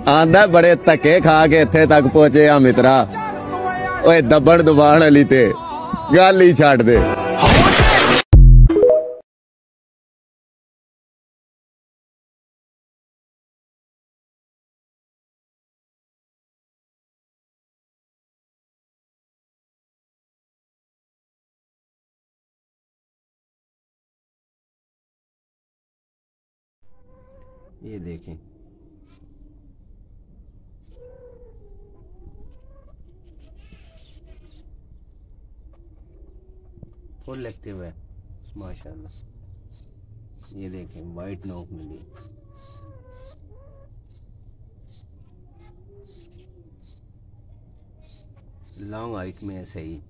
आंदा बड़े धक्के खा के इत्थे तक पहुंचे आ मित्रा। ओए दबण दुबाण अली ते गल ही छड्ड दे। ये देखें, फुल एक्टिव है माशाल्लाह। ये देखें वाइट नोक मिली, लॉन्ग हाइट में है सही।